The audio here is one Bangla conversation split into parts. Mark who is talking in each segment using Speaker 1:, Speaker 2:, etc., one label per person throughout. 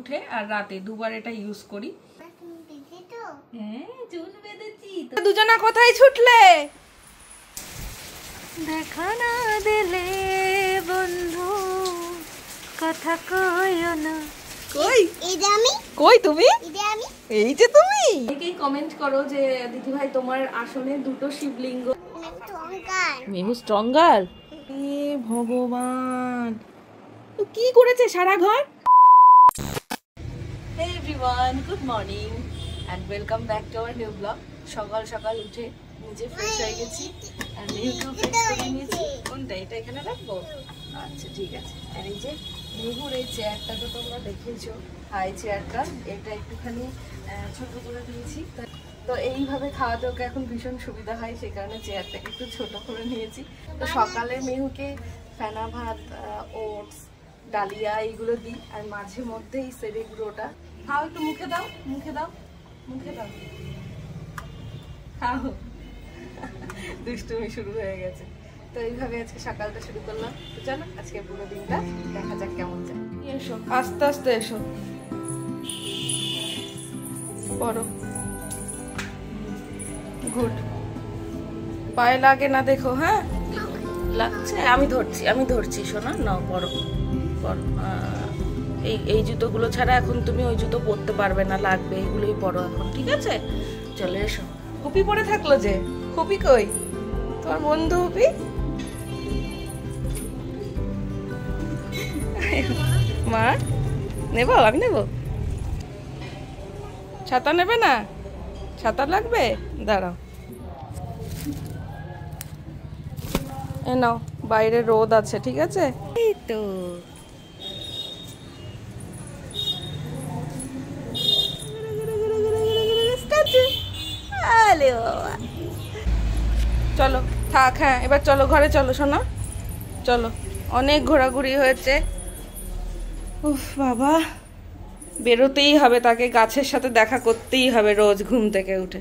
Speaker 1: উঠে আর রাতে দুবার এটা ইউজ করি। হ্যাঁ চুল বেঁধেছি। দুজনা কোথায় ছুটলে? দেখা না দিলে বন্ধু কথা কইও না। কই এইটা আমি, কই তুমি? এইটা আমি, এই যে তুমি। অনেকেই কমেন্ট করো যে দিদি ভাই তোমার আসনে দুটো শিবলিঙ্গ। মেহু স্ট্রঙ্গার। এ ভগবান, তো কি করেছে সারা ঘর? Hey everyone, good morning and welcome back to our new vlog. সকাল সকাল উঠে নিজে ফ্রেশ হয়ে গেছি আর মেহুকেও ফ্রেশ করে নিয়েছি। কোনটা এটা এখানে রাখবো? আচ্ছা ঠিক আছে। আর এই যে মেহুর এই চেয়ারটা তো তোমরা দেখেছো, হাই চেয়ারটা, এটা একটুখানি ছোট করে দিয়েছি। তো এইভাবে খাওয়াতে ওকে এখন ভীষণ সুবিধা হয়, সেই কারণে চেয়ারটাকে একটু ছোট করে নিয়েছি। তো সকালে মেহুকে ফেনা ভাত, ওটস, ডালিয়া এইগুলো দিই আর মাঝে মধ্যে এই সেরে গুঁড়োটা খাও। একটু মুখে দাও, মুখে দাও, মুখে দাও, খাও। দুষ্টুমি শুরু হয়ে গেছে। তো এইভাবে আজকে সকালটা শুরু করলাম। তো চলো আজকে পুরো দিনটা দেখা যাক কেমন যায়। এসো আস্তে আস্তে এসো, পড়ো। গুড, পায়ে লাগে না দেখো। হ্যাঁ লাগছে, আমি ধরছি শোনা। নাও পড়ো পড়ো। এই জুতোগুলো ছাড়া এখন তুমি ওই জুতো পরতে পারবে না, লাগবে, এগুলোই পরো এখন, ঠিক আছে? চলে এসো। হুপি পরে থাকলো যে, হুপি কই তোমার বন্ধু? হুপি মা নেব, আমি নেব। ছাতা নেবে না? ছাতা লাগবে, দাঁড়াও। এ নাও, বাইরে রোদ আছে, ঠিক আছে? এই তো চলো থাক। হ্যাঁ এবার চলো ঘরে, চলো সোনা, চলো। অনেক ঘোরাঘুরি হয়েছে। উফ বাবা, বেরোতেই হবে, তাকে গাছের সাথে দেখা করতেই হবে রোজ ঘুম থেকে উঠে।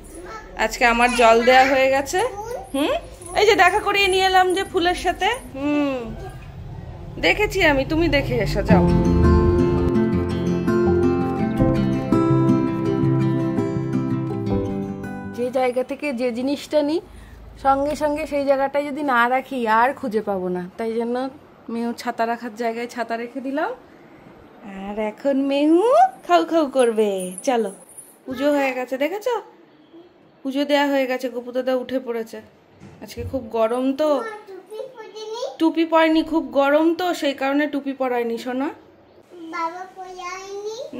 Speaker 1: আজকে আমার জল দেয়া হয়ে গেছে। এই যে দেখা করিয়ে নিয়ে এলাম যে ফুলের সাথে। দেখেছি আমি, তুমি দেখে এসো, যাও। যে জায়গা থেকে যে জিনিসটা নিই সঙ্গে সঙ্গে সেই জায়গাটায় যদি না রাখি আর খুঁজে পাবো না। তাই জন্য মেহু ছাতা রাখার জায়গায় ছাতা রেখে দিলাম। আর এখন মেহু খাউ খাউ করবে। চলো, পুজো হয়ে গেছে, দেখেছো? পুজো দেয়া হয়ে গেছে, গোপুদাদা উঠে পড়েছে। আজকে খুব গরম তো, টুপি পরায়নি, খুব গরম তো সেই কারণে টুপি পরায়নি সোনা।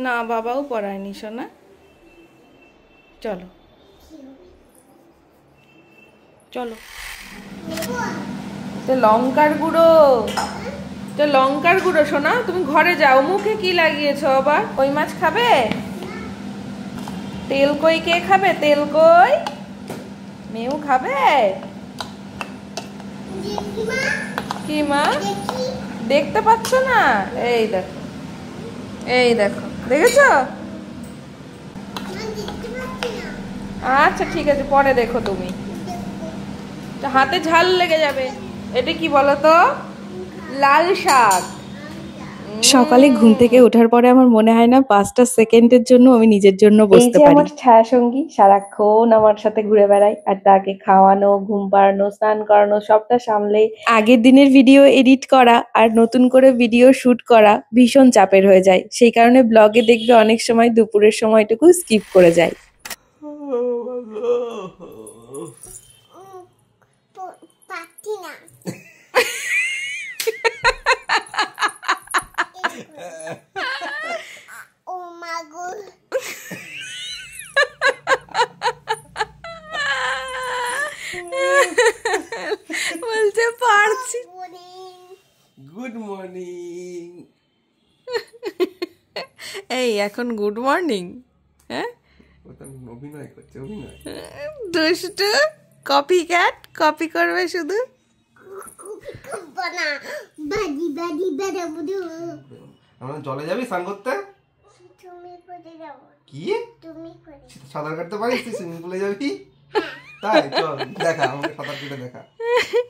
Speaker 1: না বাবাও পরায়নি সোনা। চলো চলো। তো লঙ্কার গুঁড়ো, তো লঙ্কার গুঁড়ো সোনা, তুমি ঘরে যাও। মুখে কি লাগিয়েছো আবার? কই মাছ খাবে? তেল কই কে খাবে? তেল কই মেউ খাবে? কি মা দেখতে পাচ্ছ না? এই দেখো, এই দেখো, দেখেছো? আচ্ছা ঠিক আছে, পরে দেখো তুমি, হাতে ঝাল লেগে যাবে। এটা কি বলো তো? লাল শাক।
Speaker 2: সকালে ঘুম থেকে ওঠার পরে আমার মনে হয় না 5টা সেকেন্ডের জন্য আমি নিজের জন্য বসতে পারি।
Speaker 1: আমার ছায়া সঙ্গী সারাক্ষণ আমার সাথে ঘুরে বেড়ায় আর তাকে খাওয়ানো, ঘুম পাড়ানো, স্নান করানো সবটা সামলে।
Speaker 2: আগের দিনের ভিডিও এডিট করা আর নতুন করে ভিডিও শুট করা ভীষণ চাপের হয়ে যায়, সেই কারণে ব্লগে দেখবে অনেক সময় দুপুরের সময়টুকু স্কিপ করে যায়। বলতে পারছি।
Speaker 3: Good morning.
Speaker 2: এই এখন গুড মর্নিং? হ্যাঁ
Speaker 3: অভিনয় করছে, অভিনয়।
Speaker 2: দুষ্টু কপি ক্যাট, কপি করবে শুধু।
Speaker 3: আমরা জলে যাবি স্নান করতে? কি সাঁতার কাটতে পারিস? তুই সুইমিং পুলে যাবি? তাই চল দেখা, আমাকে সাঁতার কেটে দেখা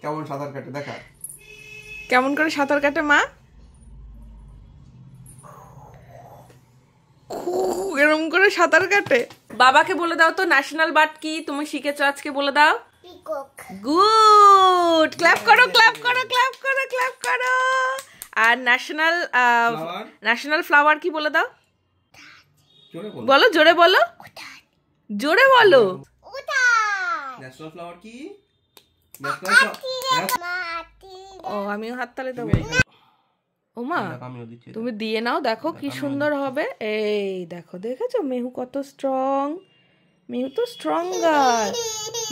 Speaker 3: কেমন সাঁতার কাটে, দেখা
Speaker 2: কেমন করে সাঁতার কাটে মা?
Speaker 1: এরকম করে সাঁতার কাটে। বাবাকে বলে দাও তো ন্যাশনাল বার্ড কি তুমি শিখেছো আজকে, বলে দাও। গুড, ক্ল্যাপ করো ক্ল্যাপ করো ক্ল্যাপ করো ক্ল্যাপ করো। আর ন্যাশনাল ফ্লাওয়ার কি বলে দাও, বলো জোরে বলো, জোরে বলো।
Speaker 3: ন্যাশনাল ফ্লাওয়ার কি?
Speaker 1: ও আমিও হাততালি দেবো। ওমা তুমি দিয়ে নাও, দেখো কি সুন্দর হবে। এই দেখো, দেখেছো মেহু কত স্ট্রং, মেহু তো স্ট্রং গার্ল।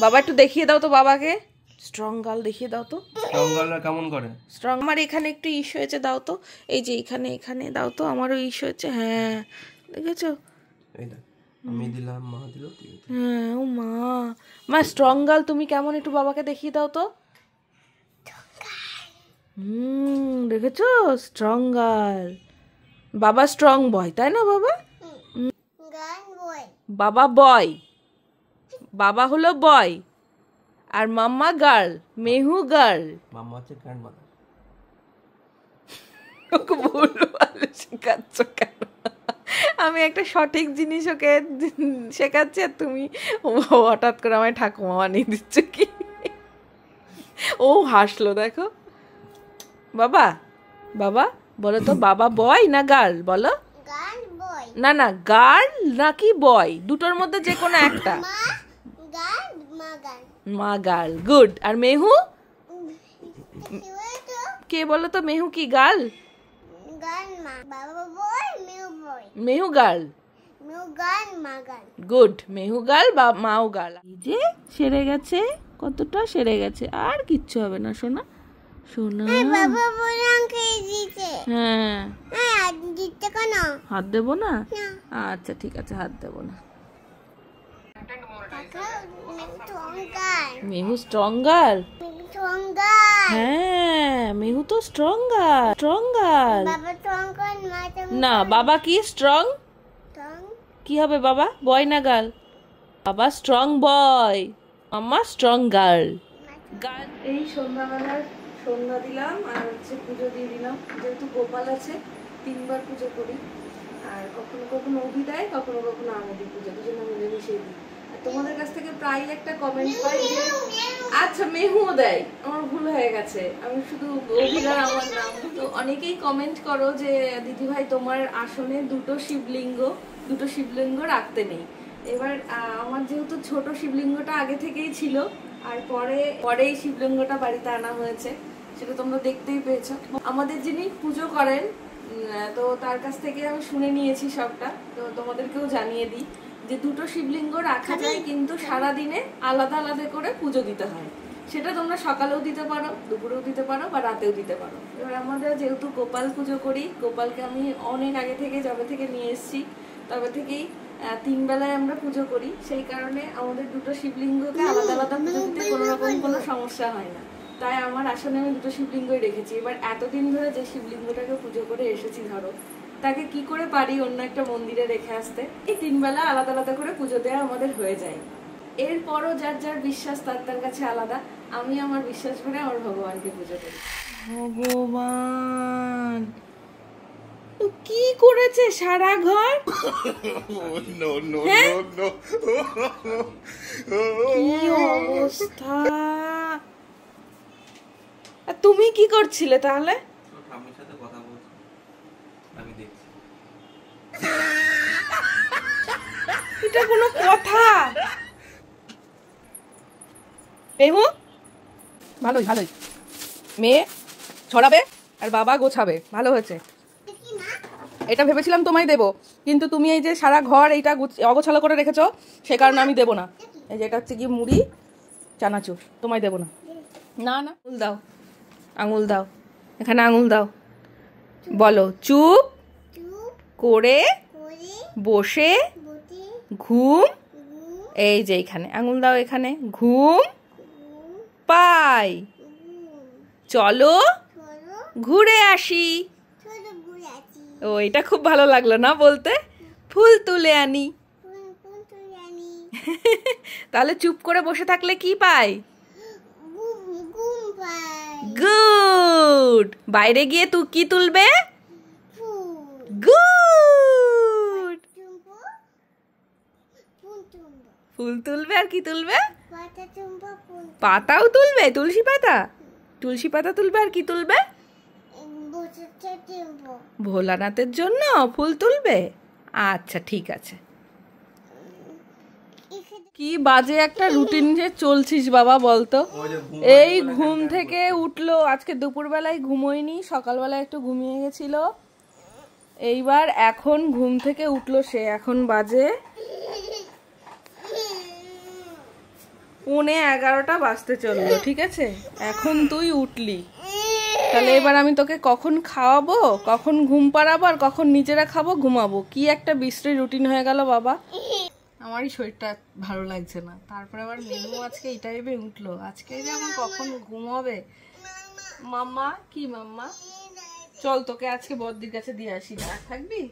Speaker 1: বাবা একটু দেখিয়ে দাও তো বাবাকে, স্ট্রং গার্ল দেখিয়ে দাও তো।
Speaker 3: স্ট্রং গার্লরা কেমন করে?
Speaker 1: স্ট্রং, আমার এখানে একটু ইস্যু হয়েছে, দাও তো। এই যে এখানে এখানে দাও তো, আমারও ইস্যু হয়েছে। হ্যাঁ দেখেছো,
Speaker 3: এই দেখ আমি দিলাম, মা দিল।
Speaker 1: হ্যাঁ ও মা, মা স্ট্রং গার্ল তুমি কেমন, একটু বাবাকে দেখিয়ে দাও তো। দেখেছো স্ট্রং গার্ল। বাবা স্ট্রং বয়, তাই না বাবা? বাবা বয়, বাবা হলো বয়, আর মাম্মা গার্ল, মেহু গার্ল।
Speaker 3: মাম্মা হচ্ছে গ্র্যান্ডমাদার।
Speaker 1: ওকে ভুল ভালো শেখাচ্ছ কেন? আমি একটা সঠিক জিনিস ওকে শেখাচ্ছি আর তুমি হঠাৎ করে আমায় ঠাকুমা বানিয়ে দিচ্ছ কি? ও হাসলো দেখো। বাবা, বাবা বলো তো, বাবা বয় না গার্ল বলো? না না, গার্ল নাকি বয়, দুটোর মধ্যে যে কোনো একটা। মা গার্ল, গুড। আর মেহু কে বলো তো, মেহু কি গার্ল? মেহু girl, good. মেহু গার্ল বা মাও গার্ল। এই যে সেরে গেছে, কতটা সেরে গেছে, আর কিচ্ছু হবে না সোনা, সোনা। হ্যাঁ হাত দেবো না, আচ্ছা ঠিক আছে হাত দেবো না। মেহু স্ট্রং গার্ল, হ্যাঁ মেহু তো স্ট্রং গার্ল, স্ট্রং গার্ল। না বাবা কি স্ট্রং, কি হবে বাবা, বয় না গার্ল? বাবা স্ট্রং বয়, মাম্মা স্ট্রং গার্ল। এই সন্ধ্যাবেলার সন্ধ্যা দিলাম আর হচ্ছে পুজো দিয়ে দিলাম। যেহেতু গোপাল আছে 3 বার পুজো করি, আর কখনো কখনো অভি দেয়, কখনো কখনো আমি দিই পুজো, দুজনে মিলে মিশিয়ে দিই। আর তোমাদের কাছ থেকে প্রায় একটা কমেন্ট পাই যে আচ্ছা মেহুও দেয়, আমার ভুল হয়ে গেছে, আমি শুধু অভিরা আমার নাম। তো অনেকেই কমেন্ট করো যে দিদি ভাই তোমার আসনে দুটো শিবলিঙ্গ রাখতে নেই। এবার আমার যেহেতু ছোট শিবলিঙ্গটা আগে থেকেই ছিল, আর পরে এই শিবলিঙ্গটা বাড়িতে আনা হয়েছে, সেটা তোমরা দেখতেই পেয়েছো। আমাদের যিনি পুজো করেন, তো তার কাছ থেকে আমি শুনে নিয়েছি সবটা, তো তোমাদেরকেও জানিয়ে দিই যে দুটো শিবলিঙ্গ রাখা যায়, কিন্তু সারাদিনে আলাদা আলাদা করে পুজো দিতে হয়। সেটা তোমরা সকালেও দিতে পারো, দুপুরেও দিতে পারো, বা রাতেও দিতে পারো। এবার আমরা যেহেতু গোপাল পুজো করি, গোপালকে আমি অনেক আগে থেকে যবে থেকে নিয়ে এসেছি তবে থেকেই 3 বেলায় আমরা পুজো করি, সেই কারণে আমাদের দুটো শিবলিঙ্গকে আলাদা আলাদা পুজো দিতে কোনো রকম কোনো সমস্যা হয় না। তাই আমার আসলে আমি দুটো শিবলিঙ্গই রেখেছি। এবার এতদিন ধরে যে শিবলিঙ্গটাকে পুজো করে এসেছি ধরো, তাকে কি করে পারি অন্য একটা মন্দিরে রেখে আসতে? এই 3 বেলা আলাদা আলাদা করে পুজো দেওয়া আমাদের হয়ে যায়। এরপরও যার যার বিশ্বাস তার কাছে আলাদা। আমি আমার বিশ্বাস করে আমার ভগবানকে পুজো করি। ভগবান কি করেছে সারা ঘর, কি অবস্থা। তুমি কি করছিলে তাহলে? এটা কোনো কথা? মেহু ভালোই ভালোই, মেয়ে ছড়াবে আর বাবা গোছাবে, ভালো হয়েছে। এটা ভেবেছিলাম তোমায় দেবো, কিন্তু তুমি এই যে সারা ঘর এইটা অগোছালো করে রেখেছো, সে কারণে আমি দেবো না। এই যে এটা হচ্ছে কি মুড়ি চানাচুর, তোমায় দেবো না। না না, আঙুল দাও, আঙুল দাও, এখানে আঙুল দাও। বলো চুপ করে বসে ঘুম, এই যে এখানে আঙুল দাও, এখানে ঘুম পাই, চলো ঘুরে আসি। ও এটা খুব ভালো লাগলো না বলতে, ফুল তুলে আনি। তাহলে চুপ করে বসে থাকলে কি পাই? গুড। বাইরে গিয়ে তুই কি তুলবে? গুড। ফুল তুলবে আর কি তুলবে? পাতাও তুলবে, তুলসী পাতা। তুলসী পাতা তুলবে আর কি তুলবে? ভোলানাথের জন্য ফুল তুলবে। আচ্ছা ঠিক আছে। কি বাজে একটা রুটিন যে চলছিস বাবা বলতো। এই ঘুম থেকে উঠলো, আজকে দুপুরবেলায় ঘুমোয়নি, সকালবেলায় একটু ঘুমিয়ে গেছিল, এইবার এখন ঘুম থেকে উঠলো সে। এখন বাজে 11:30 বাজতে চললো, ঠিক আছে? এখন তুই উঠলি, তাহলে এবার আমি তোকে কখন খাওয়াবো, কখন ঘুম পাড়াবো, আর কখন নিজেরা খাবো ঘুমাবো? কি একটা বিশ্রী রুটিন হয়ে গেল বাবা। আমারই শরীরটা ভালো লাগছে না, তারপরে আবার মেনু আজকে এই টাইমে উঠলো। আজকে যে আমার কখন ঘুম হবে। মাম্মা কি মাম্মা, চল তোকে আজকে বদ্দির কাছে দিয়ে আসি। না থাকবি?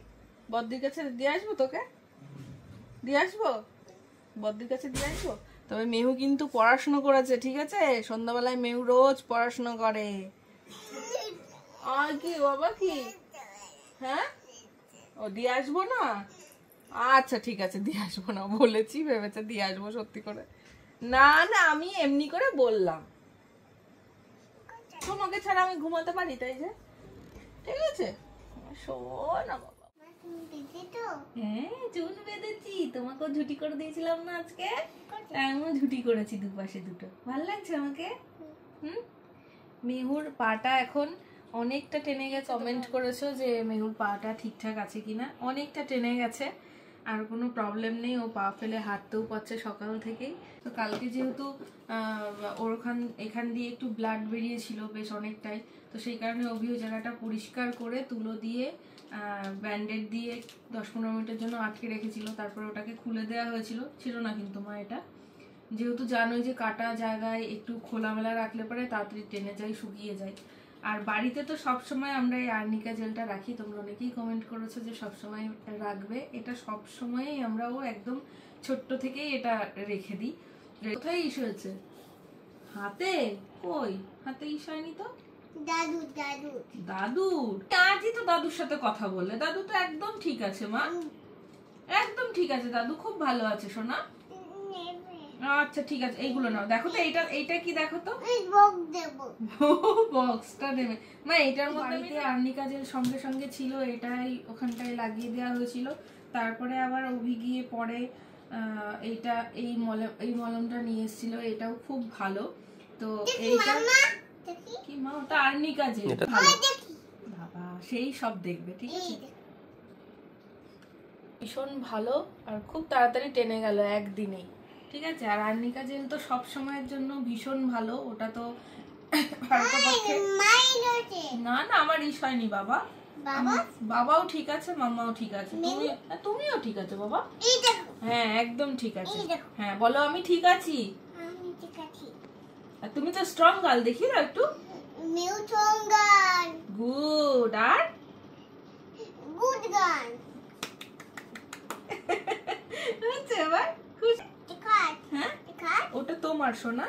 Speaker 1: বদ্দির কাছে দিয়ে আসবো, তোকে দিয়ে আসবো, বদ্দির কাছে দিয়ে আসবো। তবে মেহু কিন্তু পড়াশুনো করেছে, ঠিক আছে? সন্ধ্যাবেলায় মেহু রোজ পড়াশুনো করে। আর কি বাবা কি? হ্যাঁ, ও দিয়ে আসবো না? আচ্ছা ঠিক আছে, দিয়ে আসবো না বলেছি, ভেবেছে দিয়ে আসবো সত্যি করে। না না, আমি এমনি করে বললাম। তোমাকে ছাড়া আমি ঘুমাতে পারি, তাই যে। ঠিক আছে, শোন না বাবা। হ্যাঁ চুল বেঁধেছি, তোমাকেও ঝুটি করে দিয়েছিলাম না আজকে? আমিও ঝুটি করেছি দুপাশে দুটো। ভালো লাগছে আমাকে? মেহুর পাটা এখন অনেকটা টেনে গেছে। কমেন্ট করেছো যে মেহুর পাটা ঠিকঠাক আছে কিনা। অনেকটা টেনে গেছে, আর কোনো প্রবলেম নেই। ও পা ফেলে হাঁটতেও পারছে সকাল থেকেই। তো কালকে যেহেতু ওর এখান দিয়ে একটু ব্লাড বেরিয়েছিল বেশ অনেকটাই, তো সেই কারণে অভি ওই জায়গাটা পরিষ্কার করে তুলো দিয়ে ব্যান্ডেড দিয়ে 10-15 মিনিটের জন্য আটকে রেখেছিল। তারপরে ওটাকে খুলে দেওয়া হয়েছিল, ছিল না কিন্তু মা এটা, যেহেতু জানোই যে কাটা জায়গায় একটু খোলামেলা রাখলে পরে তাড়াতাড়ি টেনে যায়, শুকিয়ে যায়। আর বাড়িতে তো সবসময় আমরা এই আর্নিকা জেলটা রাখি, তোমরা অনেকেই কমেন্ট করেছো যে সবসময় রাখবে। এটা সবসময়ই আমরাও একদম ছোট্ট থেকেই এটা রেখে দিই। কোথায় ইস্যু হয়েছে? হাতে? কই হাতে ইস্যু হয়নি তো। দাদুর আজই তো দাদুর সাথে কথা বললে, দাদু তো একদম ঠিক আছে মা, একদম ঠিক আছে, দাদু খুব ভালো আছে সোনা। আচ্ছা ঠিক আছে, এইগুলো নাও। দেখো তো এইটা কি, দেখো তো বক্সটা নেবে মা। এটার মধ্যে আর্নিকা জেল সঙ্গে সঙ্গে ছিল, এটাই ওখানটায় লাগিয়ে দেওয়া হয়েছিল। তারপরে আবার অভি গিয়ে পরে এইটা এই মলমটা নিয়ে এসেছিল, এটাও খুব ভালো। তো এইটা কি মা, ওটা আর্নিকা জেল, বাবা সেই সব দেখবে, ঠিক আছে? ভীষণ ভালো, আর খুব তাড়াতাড়ি টেনে গেল একদিনেই, ঠিক আছে? আর আর্নিকা জেল তো সব সময়ের জন্য ভীষণ ভালো। ওটা তো না না, আমার ইস হয়নি বাবা। বাবাও ঠিক আছে, মাম্মাও ঠিক আছে, তুমিও ঠিক আছে বাবা। হ্যাঁ একদম ঠিক আছে। হ্যাঁ বলো আমি ঠিক আছি। আর তুমি তো স্ট্রং গার্ল, দেখি না একটু। গুড, আর গুড গার্ল। আচ্ছা এবার খুশি? হ্যাঁ ওটা তোমার সোনা,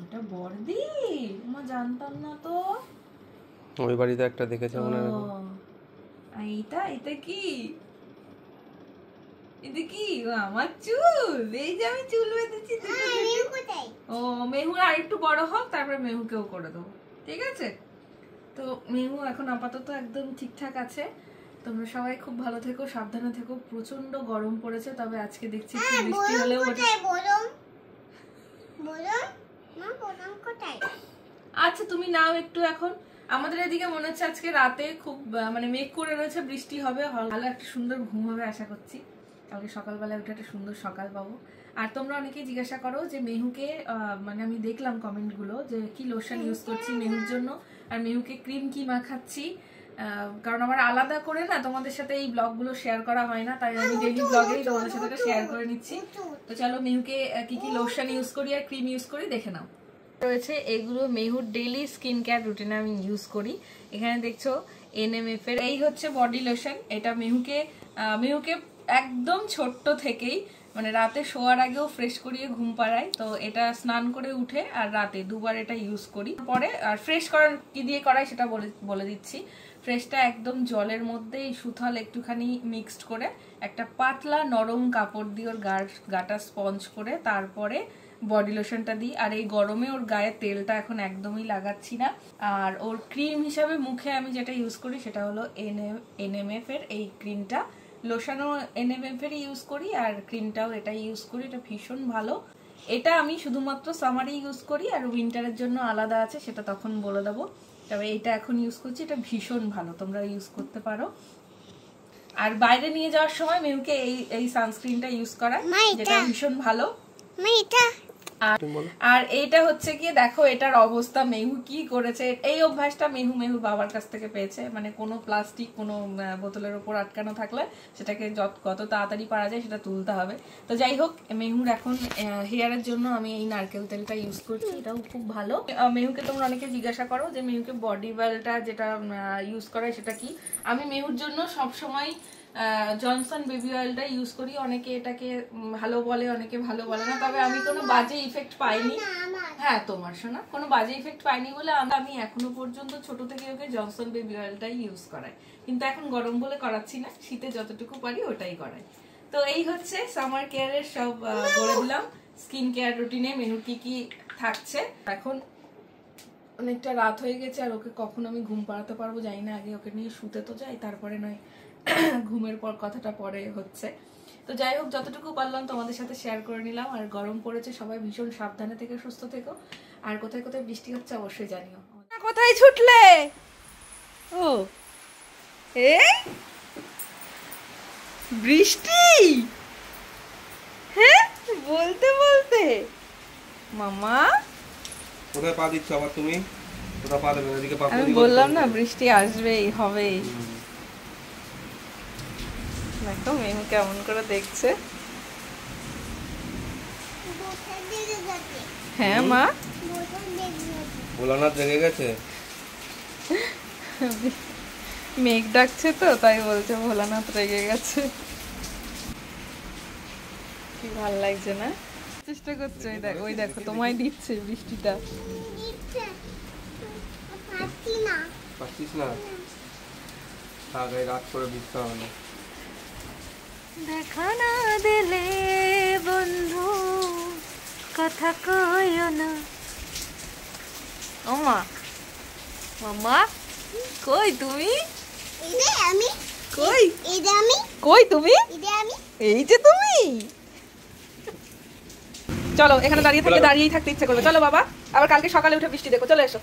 Speaker 1: ওটা বড়দি। মা জানতাম না তো,
Speaker 3: ওই বাড়িতে একটা দেখেছে মনে হয়।
Speaker 1: এটা কি, এটা কি আমার চুল? এই যে আমি চুল বেঁধেছি। ও মেহু আর একটু বড় হোক, তারপরে মেহুকেও করে দেবো, ঠিক আছে? তো মেহু এখন আপাতত একদম ঠিকঠাক আছে। তোমরা সবাই খুব ভালো থেকো, সাবধানে থেকো। প্রচন্ড গরম পড়েছে, তবে আজকে দেখছি একটু বৃষ্টি হলেও আচ্ছা তুমি নাও একটু এখন। আমাদের এদিকে মনে হচ্ছে আজকে রাতে খুব মানে মেঘ করে রয়েছে, বৃষ্টি হবে, ভালো একটা সুন্দর ঘুম হবে আশা করছি। কালকে সকালবেলা উঠে একটা সুন্দর সকাল পাবো। আর তোমরা অনেকেই জিজ্ঞাসা করো যে মেহুকে, মানে আমি দেখলাম কমেন্টগুলো যে কি লোশন ইউজ করছি মেহুর জন্য, আর মেহুকে ক্রিম কি মাখাচ্ছি। কারণ আমার আলাদা করে না তোমাদের সাথে এই ব্লগগুলো শেয়ার করা হয় না, তাই আমি ডেইলি ব্লগেই তোমাদের সাথে শেয়ার করে নিচ্ছি। তো চলো মেহুকে কি কি লোশন ইউজ করি আর ক্রিম ইউজ করি দেখে নাও। রয়েছে এগুলো মেহুর ডেইলি স্কিন কেয়ার রুটিনে আমি ইউজ করি। এখানে দেখছো NMF এর এই হচ্ছে বডি লোশন। এটা মেহুকে একদম ছোট্ট থেকেই মানে রাতে শোয়ার আগেও ফ্রেশ করিয়ে ঘুম পাড়াই। তো এটা স্নান করে উঠে আর রাতে দুবার এটা ইউজ করি। পরে আর ফ্রেশ করার কি দিয়ে করাই সেটা বলে দিচ্ছি। ফ্রেশটা একদম জলের মধ্যে এই সুথল একটুখানি মিক্সড করে একটা পাতলা নরম কাপড় দিয়ে ওর গাটা স্পঞ্জ করে তারপরে বডি লোশনটা দিই। আর এই গরমে ওর গায়ে তেলটা এখন একদমই লাগাচ্ছি না। আর ওর ক্রিম হিসাবে মুখে আমি যেটা ইউজ করি সেটা হলো NMF এর এই ক্রিমটা। লোশনও NMF এর ইউজ করি আর ক্রিমটাও এটাই ইউজ করি। এটা ভীষণ ভালো। এটা আমি শুধুমাত্র সামারে ইউজ করি, আর উইন্টারের জন্য আলাদা আছে, সেটা তখন বলে দেবো। তবে এটা এখন ইউজ করছি, এটা ভীষণ ভালো, তোমরা ইউজ করতে পারো। আর বাইরে নিয়ে যাওয়ার সময় মেহুকে এই সানস্ক্রিনটা ইউজ করা, যেটা ভীষণ ভালো। আর এইটা হচ্ছে কি দেখো এটার অবস্থা মেহু কি করেছে। এই অভ্যাসটা মেহুর বাবার কাছ থেকে পেয়েছে, মানে কোনো প্লাস্টিক কোনো বোতলের উপর আটকানো থাকলে সেটাকে কত তাড়াতাড়ি পারা যায় সেটা তুলতে হবে। তো যাই হোক, মেহুর এখন হেয়ারের জন্য আমি এই নারকেল তেলটা ইউজ করছি, এটাও খুব ভালো। মেহুকে তোমরা অনেকে জিজ্ঞাসা করো যে মেহুকে বডি ওয়েলটা যেটা ইউজ করায় সেটা কি। আমি মেহুর জন্য সবসময় জনসন বেবি অয়েলটা ইউজ করি। অনেকে এটাকে ভালো বলে, অনেকে ভালো বলে না, তবে আমি কোনো বাজে ইফেক্ট পাইনি। হ্যাঁ তোমার শোনা, কোনো বাজে ইফেক্ট পাইনি বলে আমি এখনো পর্যন্ত ছোট থেকে ওকে জনসন বেবি অয়েলটাই ইউজ করাই। কিন্তু এখন গরম বলে করাচ্ছি না, শীতে যতটুকু পারি ওটাই করাই। তো এই হচ্ছে সামার কেয়ারের সব বলে দিলাম। স্কিন কেয়ার রুটিনে মেনুর কি কি থাকছে। এখন অনেকটা রাত হয়ে গেছে, আর ওকে কখন আমি ঘুম পাড়াতে পারবো জানি না। আগে ওকে নিয়ে শুতে তো যাই, তারপরে নয় ঘুমের পর কথাটা পরে হচ্ছে। তো যাই হোক, যতটুকু পারলাম তোমাদের সাথে শেয়ার করে নিলাম। আর গরম পড়েছে, সবাই ভীষণ সাবধানে থেকে সুস্থ থেকো। আর কোথায় কোথায় বৃষ্টি হচ্ছে অবশ্যই জানিও।
Speaker 2: কোথায় ছুটলে? ও বৃষ্টি, হ্যাঁ বলতে বলতে মামা
Speaker 3: কোথায় পা দিচ্ছ আবার তুমি? কোথায় পা দেবে? এদিকে পা।
Speaker 2: আমি বললাম না বৃষ্টি আসবেই, হবেই। দেখো মেহু কেমন করে দেখছে। হ্যাঁ মা,
Speaker 3: ভোলানাথ জেগে গেছে।
Speaker 2: মেঘ ডাকছে তো তাই বলছে ভোলানাথ রেগে গেছে। কি ভাল লাগছে না? চেষ্টা করছে, ওই দেখো তোমায় দিচ্ছে বৃষ্টিটা।
Speaker 3: পাচ্ছিস না? আগে রাত করে বৃষ্টি হবে না।
Speaker 2: দেখা না দিলে বন্ধু কথা কইও না। ও মা, মামা কই তুমি? কই কই তুমি? এই যে তুমি। চলো, এখানে দাঁড়িয়ে থাকলে দাঁড়িয়েই থাকতে ইচ্ছে করবে। চলো বাবা, আবার কালকে সকালে উঠে বৃষ্টি দেখো। চলে এসো।